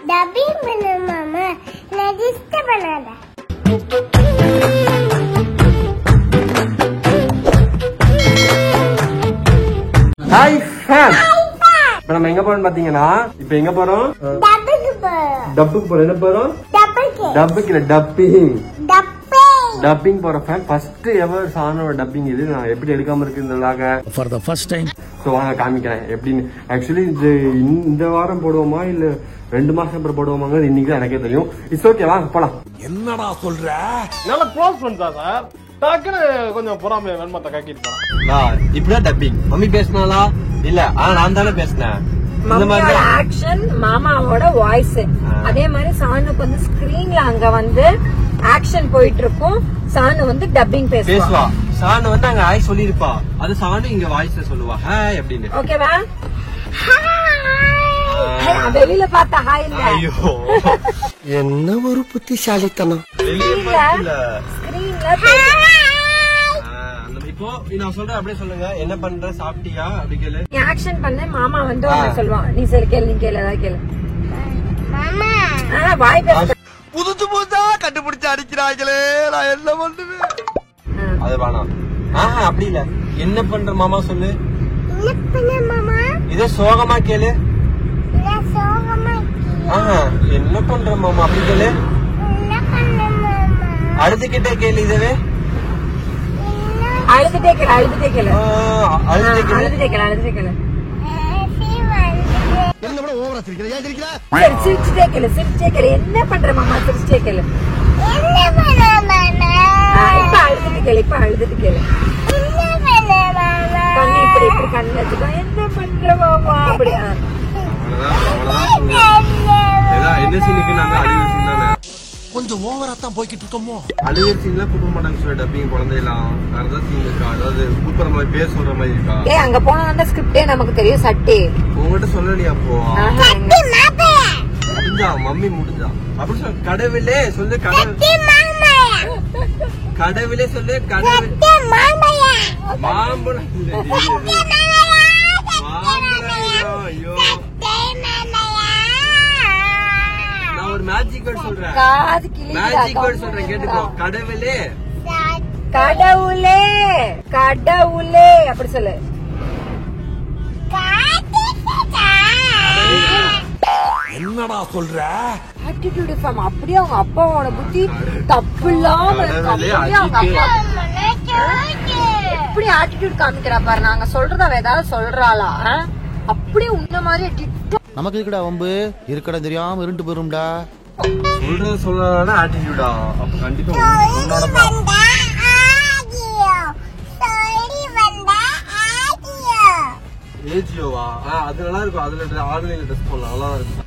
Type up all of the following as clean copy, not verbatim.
Dubbing பண்ணு மாமா, நான் டிஸ்டர்ப் பண்ணாத. Hi fan. இப்போ நம்ம எங்க போறோம் பாத்தீங்கன்னா, இப்போ எங்க போறோம்? டப்புக்கு போறோம். என்ன போறோம்? டப்புக்கு இல்ல, டப்பிங். டப்பிங் போற ஃபேன். ஃபர்ஸ்ட் எவர் சானோட டப்பிங் இது. நான் எப்படி எடுக்காம இருக்குன்றதாக for the first time. So வாங்க காமிக்கிறேன் எப்படின்னு. ஆக்சுவலி இந்த வாரம் போடுவோமா இல்ல 2 மாசம் அப்புறம் போடுவோமாங்க இன்னைக்கு தான் எனக்கே தெரியும். இட்ஸ் ஓகே, வாங்க போலாம். என்னடா சொல்ற? நல்லா க்ளோஸ் பண்ணிட்டா சார். டக்குன்னு கொஞ்சம் பொறாமை வெண்மத்தை காக்கிட்டு போறான். இப்படிதான் டப்பிங். மம்மி பேசினாலா இல்ல? ஆனா நான் தானே பேசினேன். மம்மியோட ஆக்ஷன், மாமாவோட வாய்ஸ். அதே மாதிரி சானுக்கு வந்து ஸ்கிரீன்ல அங்க வந்து ஆக்ஷன் போயிட்டு இருக்கும். சானு வந்து டப்பிங் பேசுவா. சானு வந்து அங்க ஹாய் சொல்லிருப்பா. அது சானு இங்க வாய்ஸ்ல சொல்லுவா ஹாய் அப்படின்னு. ஓகேவா? வெளியில பார்த்தா ஹாய் இல்ல. ஐயோ என்ன ஒரு புத்திசாலித்தனம். ஸ்கிரீன்ல இப்போ நான் சொல்றேன் அப்படியே சொல்லுங்க. என்ன பண்ற, சாப்பிட்டியா அப்படி கேளு. நீ ஆக்ஷன் பண்ண, மாமா வந்து உன்ன சொல்லுவான். நீ சரி கேளு, நீ கேளு, ஏதாவது கேளு. மாமா வாய் பேச புதுசு புதுசா கண்டுபிடிச்சு அடிக்கிறாங்களே, நான் என்ன பண்ணுவேன்? அது வேணாம். அப்படி இல்ல. என்ன பண்ற மாமா சொல்லு. என்ன பண்ண மாமா? இதே சோகமா கேளு. நான் சோகமா இருக்கேன். என்ன பண்ற மாமா அப்படி கேளு. என்ன பண்ண மாமா? அழுதுகிட்டே கேளு. இதவே அழுதுட்டே கேளு, அழுதுட்டே கேளு, அழுதுகிட்டே கேளு. அழுதுட்டே கேளு, அழுதுட்டே கேளு. என்ன விட ஓவரா சிரிக்கிற? ஏன் சிரிக்கிற? சரி, சிரிச்சுட்டே கேளு, சிரிச்சுட்டே கேளு. என்ன பண்ற மாமா? சிரிச்சுட்டே கேளு. என்ன பண்ண மாமா? இப்ப அழுதுட்டு கேளு, இப்ப அழுதுட்டு கேளு. என்ன பண்ண மாமா? கண்ணு இப்படி இப்படி கண்ணு வச்சுக்கோ. என்ன பண்ற மாமா? அப்படி என்ன சீனுக்கு நாங்க கொஞ்சம் ஓவரா தான் போய்கிட்டு இருக்கோமோ. அழுகிற சீன்ல கூப்பிட மாட்டாங்க சொல்லி டப்பிங் குழந்தையெல்லாம். வேற ஏதாவது சீன் இருக்கா? அதாவது கூப்பிடுற மாதிரி பேர் சொல்ற மாதிரி இருக்கா? அங்க போனா ஸ்கிரிப்டே நமக்கு தெரியும். சட்டே உங்ககிட்ட சொல்லலையா? அப்போ முடிஞ்சா மம்மி முடிஞ்சா அப்படி சொல்ல. கடவுளே சொல்லு. கடவுளே சொல்லு. கடவுள் மாம்பழம். ஐயோ, நான் ஒரு மேஜிக் வேர்ட் சொல்றேன். மேஜிக் வேர்ட் சொல்றேன், கேட்டுக்கோ. கடவுளே. கடவுளே, கடவுளே அப்படி சொல்லு. என்னடா சொல்ற? Attitude form. அப்படியே அவங்க அப்பாவோட புத்தி தப்பு இல்லாம எப்படி ஆட்டிடியூட் காமிக்கிறா பாரு. நாங்க சொல்றத அவ ஏதாவது சொல்றாளா? அப்படியே உன்ன மாதிரி நமக்கு இருக்கடா வம்பு. இருக்கடா தெரியாம இருண்டு போயிரும்டா. சொல்றது சொல்லனா ஆட்டிடியூடா? அப்ப கண்டிப்பா உன்னோட தான். ஏஜியோவா? அது நல்லா இருக்கும். அதுல ஆன்லைன்ல டெஸ்ட் பண்ணலாம், நல்லா இருக்கும்.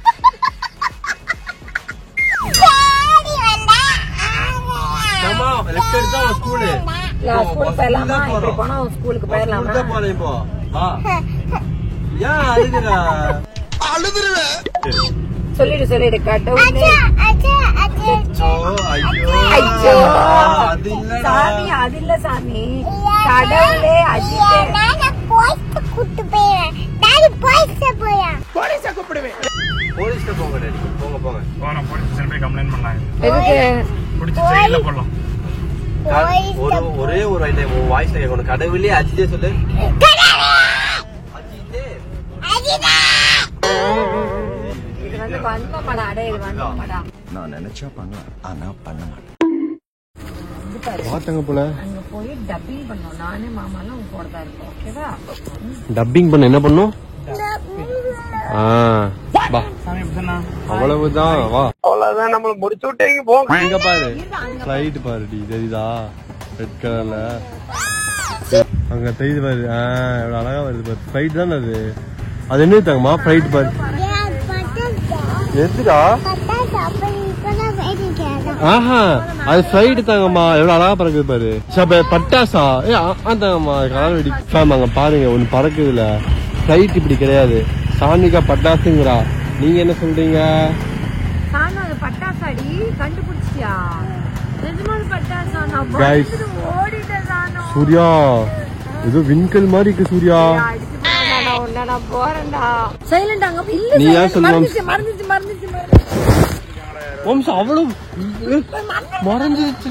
ஆமா, லெஃப்ட் எடுத்தா ஸ்கூல். ஸ்கூல் போயிடலாமா? இப்படி போனா ஸ்கூலுக்கு போயிடலாமா? போறேன் இப்போ. வா. ஏன் அழுகுறா? அழுதுருவேன். சொல்லிடு, சொல்லிடு. கடவுளே. ஐயோ, அது இல்ல சாமி, அது இல்ல சாமி. கடவுளே, அஜித்தே. கூட்டு போயிடுவேன். டாடி போலீஸ்ல போயா? போலீஸ கூப்பிடுவேன். போலீஸ்ல போங்க டாடி. போங்க போங்க. போறோம், போலீஸ் ஸ்டேஷன் போய் கம்ப்ளைன்ட் பண்ணலாம். எதுக்கு? புடிச்சு ஜெயில்ல போடலாம். ஒரே ஒரு ஐட்டம் உன் வாய்ஸ்ல கேட்கணும். கடவுளே அஜித்தே சொல்லு. அஜித்தே. அஜிதா. இது வந்து வன்மமாடா. அடே, இது வன்மமாடா. நான் நினைச்சா பண்ணலாம், ஆனா பண்ண மாட்டேன். பாத்தங்க போல. அங்க போய் டப்பிங் பண்ணோம். நானே மாமாலாம் உங்க கூட தான் இருக்கோம். ஓகேவா? டப்பிங் பண்ண என்ன பண்ணும்? அவ்வளவுதான். வா, அவ்வளவுதான். நம்மள முடிச்சு விட்டீங்க. போங்க. இங்க பாரு, ஃபிளைட் பாருடி. தெரியுதா? ரெட் கலர்ல அங்க தெரியுது பாரு. எவ்வளவு அழகா வருது பாரு. ஃபிளைட் தானே அது. அது என்ன தாங்கம்மா? ஃபிளைட் பாரு. எதுடா? அது ஃபிளைட் தாங்கம்மா. எவ்வளவு அழகா பறக்குது பாரு. பட்டாசா? தாங்கம்மா. கலர் வெடி அங்க பாருங்க, ஒண்ணு பறக்குதுல. ஃபிளைட் இப்படி கிடையாது. சாமிகா பட்டாசுங்கிறா. நீங்க என்ன சொல்றீங்க? பட்டாசாடி கண்டுபிடிச்சியா? நிஜமான பட்டாசா? சூர்யா, ஏதோ விண்கல் மாதிரி இருக்கு சூர்யா. நான் போறேன்டா சைலண்ட் அங்க இல்ல நீ யார் சொல்லுவா மறந்துச்சு ஓம்ஸ் அவ்வளவு மறந்துச்சு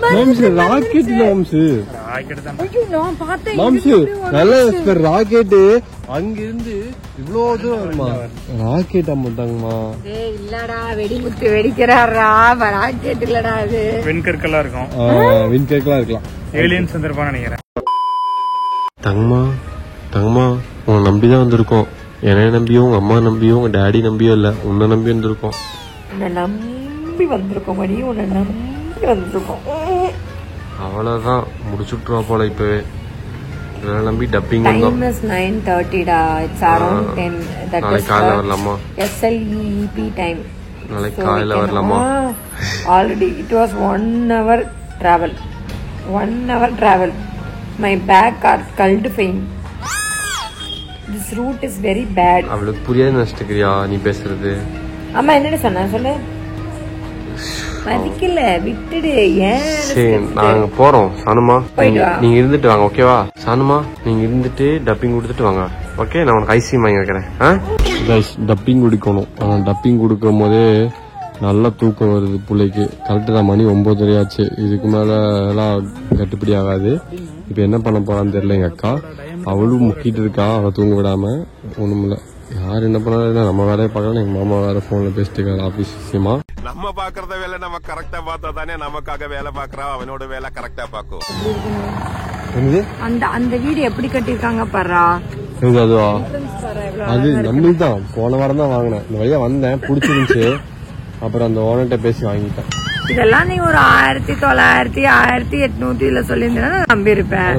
மாம்ஸ் ராக்கெட்ல மாம்ஸ் நான் பார்த்தேன் மாம்ஸ் நல்ல ராக்கெட் அங்க இருந்து இவ்ளோ தூரம் வருமா ராக்கெட் அம்மாட்டாங்கம்மா டேய் இல்லடா வெடிமுத்து வெடிக்கிறாரா ராக்கெட் இல்லடா அது விண்கற்களா இருக்கும் விண்கற்களா இருக்கலாம் ஏலியன்ஸ் வந்திருப்பான்னு நினைக்கிறேன் தங்கம்மா உன்னை நம்பிதான் வந்திருக்கோம் என்னை நம்பியும் உங்க அம்மா நம்பியும் உங்க டாடி நம்பியும் இல்ல உன்னை நம்பி வந்திருக்கோம் உன்னை நம்பி வந்திருக்கோம் மணி உன்னை நம்பி வந்திருக்கோம் அவ்வளவுதான் முடிச்சுட்டுருவா போல இப்பவே நம்பி டப்பிங் டைம் இஸ் 9:30 டா இட்ஸ் அரவுண்ட் 10 தட் இஸ் காலையில வரலாமா SLEP டைம் நாளைக்கு காலையில வரலாமா already it was 1 hour travel my back are cold pain this route is very bad அவளுக்கு புரியாது நினைச்சிட்டுக்கிறியா நீ பேசுறது அம்மா என்னடி சொன்ன சொல்லு மதிக்கல விட்டுடு ஏன் சரி நாங்க போறோம் சானுமா போயிட்டு வா. நீங்க இருந்துட்டு வாங்க ஓகேவா சானுமா நீங்க இருந்துட்டு டப்பிங் கொடுத்துட்டு வாங்க ஓகே நான் உனக்கு ஐஸ்கிரீம் வாங்கி வைக்கிறேன் டப்பிங் குடிக்கணும் டப்பிங் கொடுக்கும் போதே நல்லா தூக்கம் வருது பிள்ளைக்கு கரெக்டு தான் மணி 9:30 ஆச்சு இதுக்கு மேல எல்லாம் கட்டுப்படி ஆகாது இப்ப என்ன பண்ண போறான்னு தெரியல எங்க அக்கா அவளும் முக்கிட்டு இருக்கா அவ தூங்க விடாம ஒண்ணுமில்ல யார் என்ன பண்ணாலும் நம்ம வேலையை பார்க்கலாம் எங்க மாமா வேற போன்ல பேசிட்டு இருக்காரு ஆபீஸ் விஷயமா நம்ம பாக்குறத வேலை நம்ம கரெக்டா பார்த்தா தானே நமக்காக வேலை பாக்குறோம் அவனோட வேலை கரெக்டா பாக்கும் அந்த வீடு எப்படி கட்டிருக்காங்க பாரா அதுவா அது நம்மளுக்கு தான் போன வாரம் தான் வாங்கினேன் இந்த வழியா வந்தேன் பிடிச்சிருந்துச்சு அப்புறம் அந்த ஓனர்கிட்ட பேசி வாங்கிட்டேன் இதெல்லாம் நீ ஒரு 1900 1800 சொல்லியிருந்தா நான் நம்பி இருப்பேன்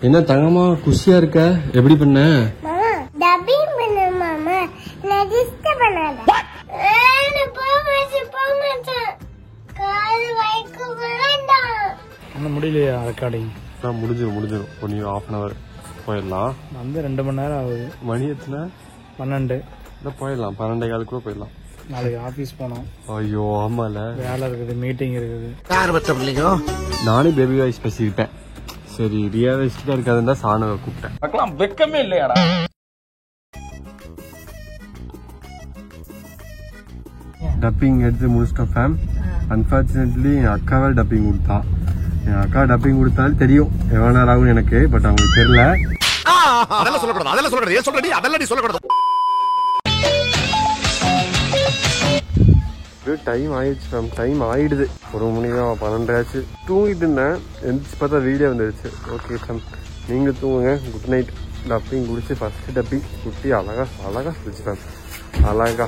என்ன தங்கமா குஷியா இருக்க எப்படி பண்ண மாமா டப்பிங் பண்ணு மாமா நான் டிஸ்டர்ப் பண்ணாத கால் வைக்க வேண்டாம் ஒன்னும் முடியலையா ரெக்கார்டிங் முடிஞ்சிடும் ஒரு ½ hour போயிடலாம் வந்து 2 மணி நேரம் ஆகுது மணி எத்தனை 12 போயிடலாம் 12:15 கூட போயிடலாம் நாளைக்கு ஆபீஸ் போனோம் ஐயோ ஆமால வேலை இருக்குது மீட்டிங் இருக்குது நானும் பேபி வாய்ஸ் பேசிக்கிட்டேன் சரி ரியலிஸ்டிக்கா இருக்காதுன்னு தான் சாணவை கூப்பிட்டேன் வெக்கமே இல்லையாடா டப்பிங் எடுத்து முடிச்சிட்டோம் ஃபேம் அன்பார்ச்சுனேட்லி என் அக்காவே டப்பிங் கொடுத்தா என் அக்கா டப்பிங் கொடுத்தாலும் தெரியும் எவ்வளவு நேரம் ஆகும் எனக்கு பட் அவங்களுக்கு தெரியல அதெல்லாம் சொல்லக்கூடாது ஏன் சொல்றடி அதெல்லாம் சொல்லக்கூடாது டைம் ஆயிடுச்சு மேம் டைம் ஆயிடுது 1 மணி தான் 12 ஆச்சு தூங்கிட்டு இருந்தேன் எந்திரிச்சு பார்த்தா வீடியோ வந்துடுச்சு ஓகே மேம் நீங்க தூங்குங்க குட் நைட் டப்பிங் குடிச்சு ஃபர்ஸ்ட் டப்பிங் குட்டி அழகா சொல்லிச்சு மேம் அழகா